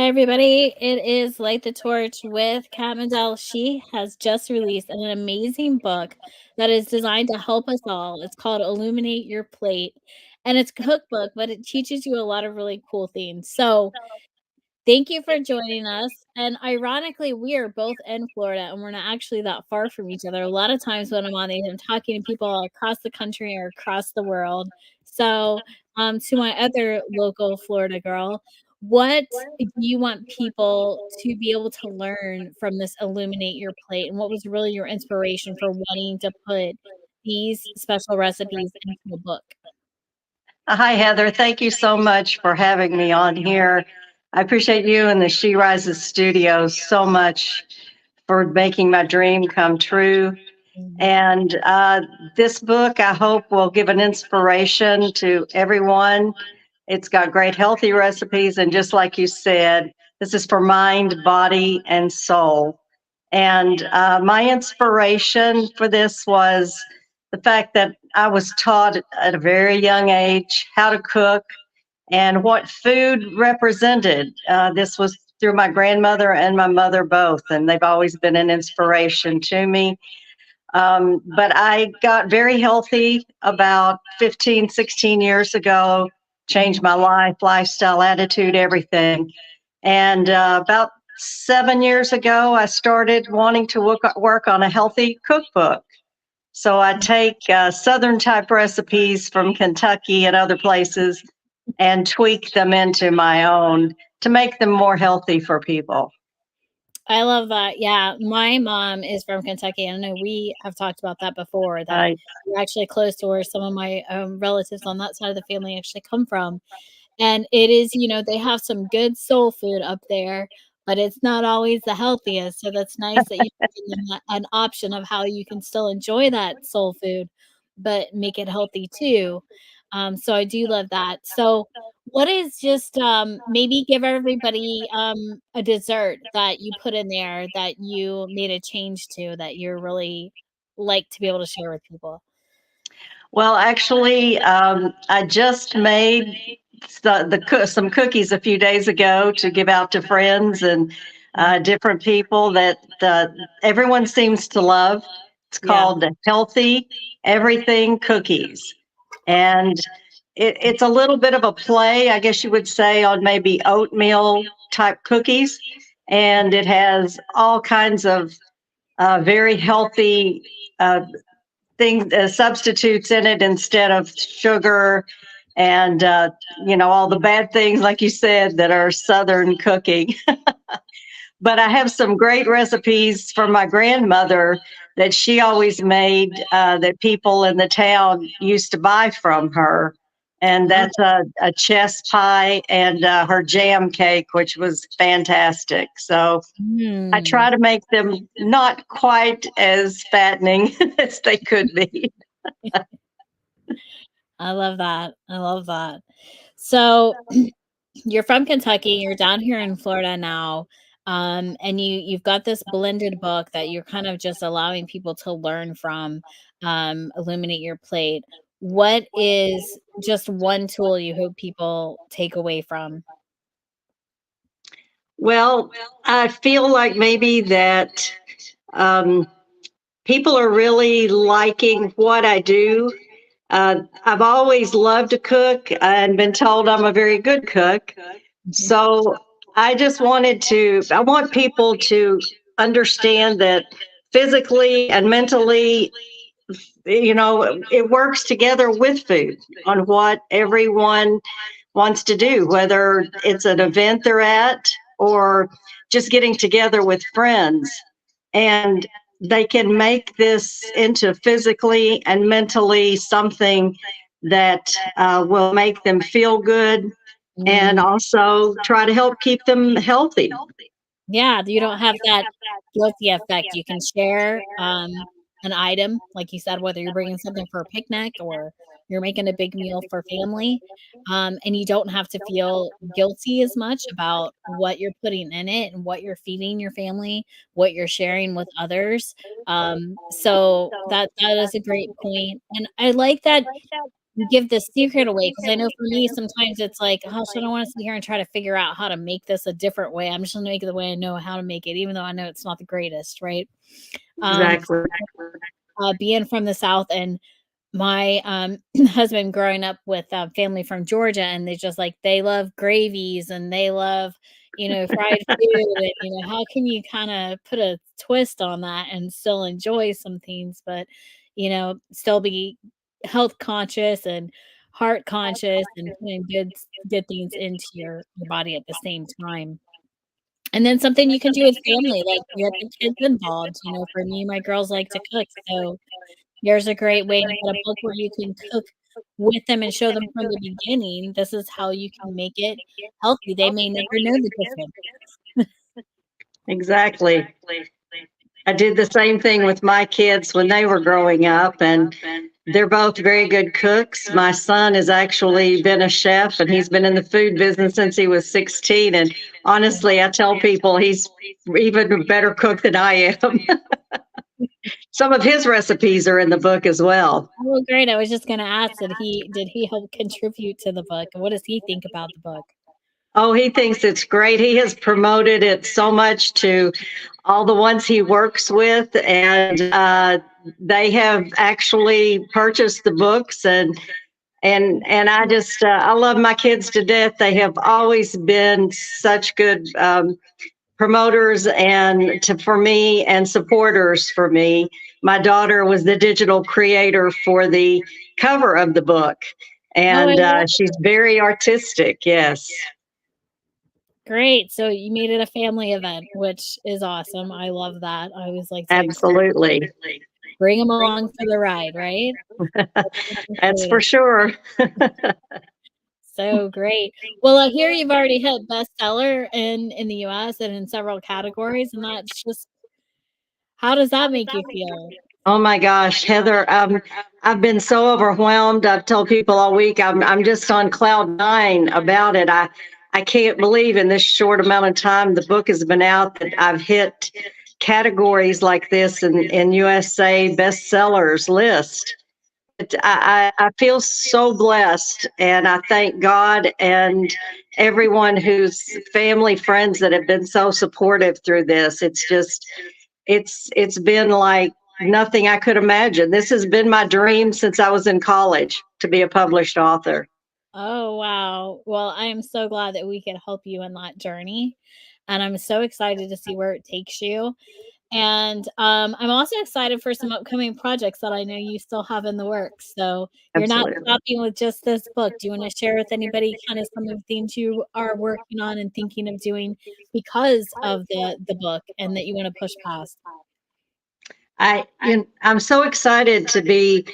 Hi, everybody. It is Light the Torch with Kat Mandel. She has just released an amazing book that is designed to help us all. It's called Illuminate Your Plate, and it's a cookbook, but it teaches you a lot of really cool things. So, thank you for joining us. And ironically, we are both in Florida and we're not actually that far from each other. A lot of times when I'm on these, I'm talking to people across the country or across the world. So, to my other local Florida girl, what do you want people to be able to learn from this Illuminate Your Plate? And what was really your inspiration for wanting to put these special recipes into a book? Hi, Heather. Thank you so much for having me on here. I appreciate you and the She Rises studio so much for making my dream come true. Mhm. And this book, I hope, will give an inspiration to everyone. It's got great healthy recipes. And just like you said, this is for mind, body, and soul. And my inspiration for this was the fact that I was taught at a very young age how to cook and what food represented. This was through my grandmother and my mother both, and they've always been an inspiration to me. But I got very healthy about 15, 16 years ago, changed my life, lifestyle, attitude, everything. And about 7 years ago, I started wanting to work on a healthy cookbook. So I take Southern type recipes from Kentucky and other places and tweak them into my own to make them more healthy for people. I love that. Yeah, my mom is from Kentucky. I know we have talked about that before, that I we're actually close to where some of my relatives on that side of the family actually come from. And it is, they have some good soul food up there, but it's not always the healthiest. So that's nice that you give them an option of how you can still enjoy that soul food, but make it healthy too. So I do love that. So what is just maybe give everybody a dessert that you put in there that you made a change to that you're really like to be able to share with people? Well, actually, I just made some cookies a few days ago to give out to friends and different people that everyone seems to love. It's Yeah. called Healthy Everything Cookies. And it's a little bit of a play, I guess you would say, on maybe oatmeal type cookies. And it has all kinds of very healthy things, substitutes in it instead of sugar and all the bad things like you said that are southern cooking. But I have some great recipes from my grandmother that she always made, that people in the town used to buy from her. And Oh. that's a chess pie and her jam cake, which was fantastic. So I Mm. try to make them not quite as fattening as they could be. I love that. I love that. So you're from Kentucky, you're down here in Florida now. And you've got this blended book that you're kind of just allowing people to learn from, Illuminate Your Plate. What is just one tool you hope people take away from? Well, I feel like maybe that um, people are really liking what I do. I've always loved to cook and been told I'm a very good cook. Mhm. So I want people to understand that physically and mentally, it works together with food on what everyone wants to do, whether it's an event they're at or just getting together with friends. And they can make this into physically and mentally something that will make them feel good and Mm, also try to help keep them healthy. yeah, you don't have that guilty effect. You can share, an item, like you said, whether you're bringing something for a picnic or you're making a big meal for family, and you don't have to feel guilty as much about what you're putting in it and what you're feeding your family, what you're sharing with others. So that is a great point, and I like that you give the secret away, because I know for me, sometimes it's like, "Oh, so I don't wanna sit here and try to figure out how to make this a different way. I'm just gonna make it the way I know how to make it, even though I know it's not the greatest," right? Um, Exactly. being from the South and my, husband growing up with, family from Georgia, and they just, like, they love gravies and they love, fried food, and, how can you kinda put a twist on that and still enjoy some things, but, still be health conscious and heart conscious and putting good things into your body at the same time. And then something you can do with family, like, get the kids involved, for me, my girls like to cook, so here's a great way to get a book where you can cook with them and show them from the beginning, this is how you can make it healthy. They may never know the difference. Exactly. I did the same thing with my kids when they were growing up, and they're both very good cooks. My son has actually been a chef, and he's been in the food business since he was 16. And honestly, I tell people he's even a better cook than I am. Some of his recipes are in the book as well. Oh, great, I was just gonna ask, did he help contribute to the book? What does he think about the book? Oh, he thinks it's great. He has promoted it so much to all the ones he works with, and they have actually purchased the books, and I just I love my kids to death. They have always been such good promoters and for me and supporters for me. My daughter was the digital creator for the cover of the book, Oh, I and love she's it. very artistic. Yes, Great, so you made it a family event, which is awesome, I love that. I always like to absolutely. bring them along for the ride, right? That's That's included. for sure. So great. Well, I hear you've already hit bestseller in the US and in several categories, and that's just how does that make you feel? Oh my gosh, Heather, I've been so overwhelmed. I've told people all week I'm just on cloud nine about it. I can't believe in this short amount of time the book has been out that I've hit categories like this in USA bestsellers list. I feel so blessed, and I thank God and everyone who's family, friends that have been so supportive through this. It's just, it's been like nothing I could imagine. This has been my dream since I was in college to be a published author. Oh, wow. Well, I am so glad that we could help you in that journey, and I'm so excited to see where it takes you. And, I'm also excited for some upcoming projects that I know you still have in the works. So you're not Absolutely. stopping with just this book. Do you wanna share with anybody kind of some of the things you are working on and thinking of doing because of the book and that you wanna push past? I'm so excited to be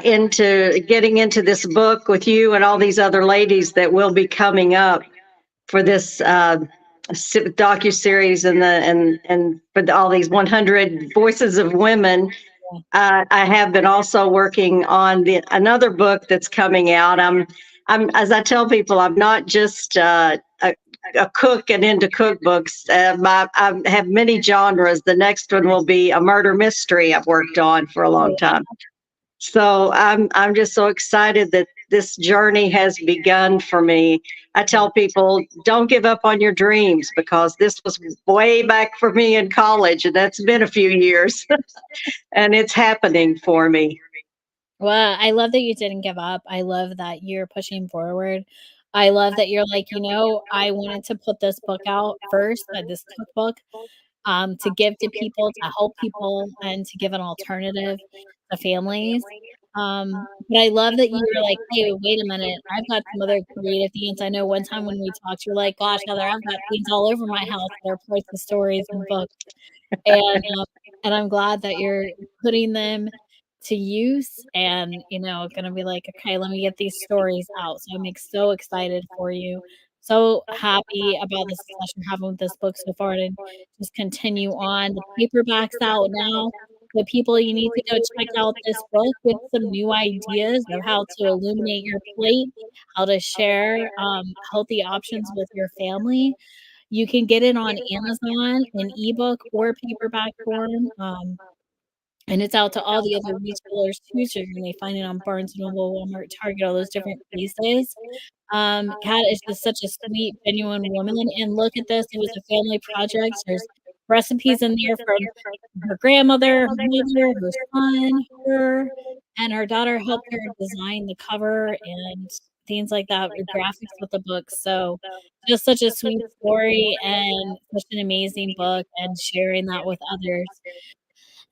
into getting into this book with you and all these other ladies that will be coming up for this docu series and for all these 100 voices of women. Yeah. I have been also working on the another book that's coming out. I'm as I tell people, I'm not just a cook and into cookbooks. I have many genres. The next one will be a murder mystery I've worked on for a long time. So I'm just so excited that this journey has begun for me. I Yeah. tell people, don't give up on your dreams because this was way back for me in college, and that's been a few years, and it's happening for me. Well, I love that you didn't give up. I love that you're pushing forward. I love that you're like, I wanted to put this book out first, this cookbook, to give to people, to help people, and to give an alternative to families. But I love that you were like, "Hey, wait a minute, I've got some other creative things." I know one time when we talked, you're like, "Gosh, Heather, I've got things all over my house that are parts of stories and books." And, I'm glad that you're putting them to use and, gonna be like, "Okay, let me get these stories out." So so excited for you. So happy about the success you're having with this book so far and just continue on. The paperback's out now. The people, you need to go check out this book with some new ideas of how to illuminate your plate, how to share, healthy options with your family. You can get it on Amazon in ebook or paperback form, and it's out to all the other retailers too, so you may find it on Barnes& and Noble, Walmart, Target, all those different places. Kat is just such a sweet, genuine woman, and look at this, it was a family project. There's recipes in there from her grandmother, her mother, her son, her, and her daughter helped her design the cover and things like that, with graphics with the book, so just such a sweet story and such an amazing book, and sharing that with others.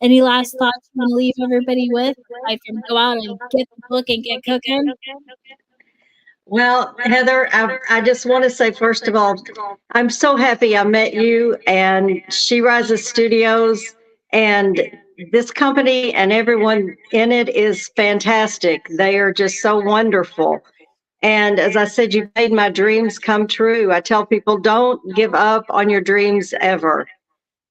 Any last thoughts you wanna leave everybody with, aside from go out and get the book and get cooking? Well, Heather, I just want to say, first of all, I'm so happy I met you and She Rises Studios. And this company and everyone in it is fantastic. They are just so wonderful. And as I said, you made my dreams come true. I tell people, don't give up on your dreams ever.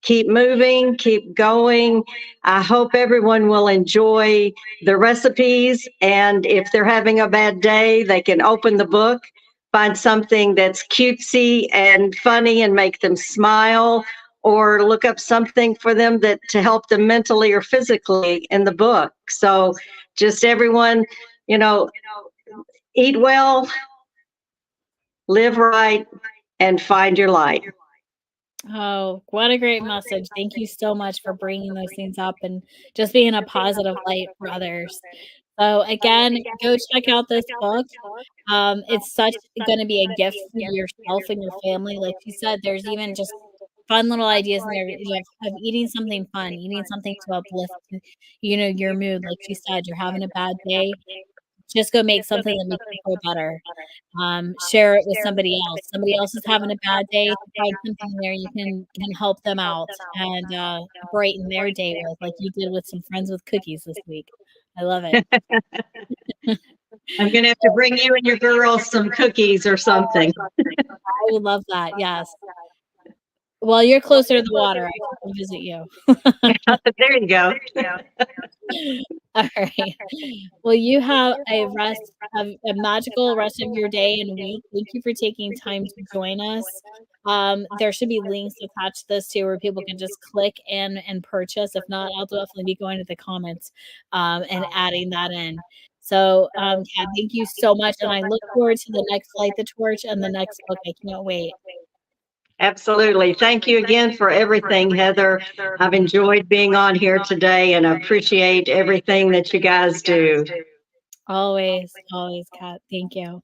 Keep moving, keep going. I hope everyone will enjoy the recipes. And if they're having a bad day, they can open the book, find something that's cutesy and funny and make them smile, or look up something for them that to help them mentally or physically in the book. So just everyone, you know, eat well, live right, and find your light. Oh, what a great message. Thank you so much for bringing those things up and just being a positive light for others. So, again, go check out this book. It's such gonna be a gift for yourself and your family. Like you said, there's even just fun little ideas in there, of eating something fun, eating something to uplift, your mood. Like you said, you're having a bad day, just go make something that makes you feel better. Share it with somebody else. Somebody else is having a bad day, find something in there you can help them out and, brighten their day with, like you did with some friends with cookies this week. I love it. I'm going to have to bring you and your girls some cookies or something. I would love that, yes. Well, you're closer to the water, I can come visit you. There you go. Alright. Well, you have a magical rest of your day and week. Thank you for taking time to join us. There should be links attached to this too, where people can just click and purchase. If not, I'll definitely be going to the comments, and adding that in. So, Kat, thank you so much, and I look forward to the next Light the Torch and the next book. I can't wait. Absolutely. Thank you again for everything, Heather. I've enjoyed being on here today and I appreciate everything that you guys do. Always, always, Kat. Thank you.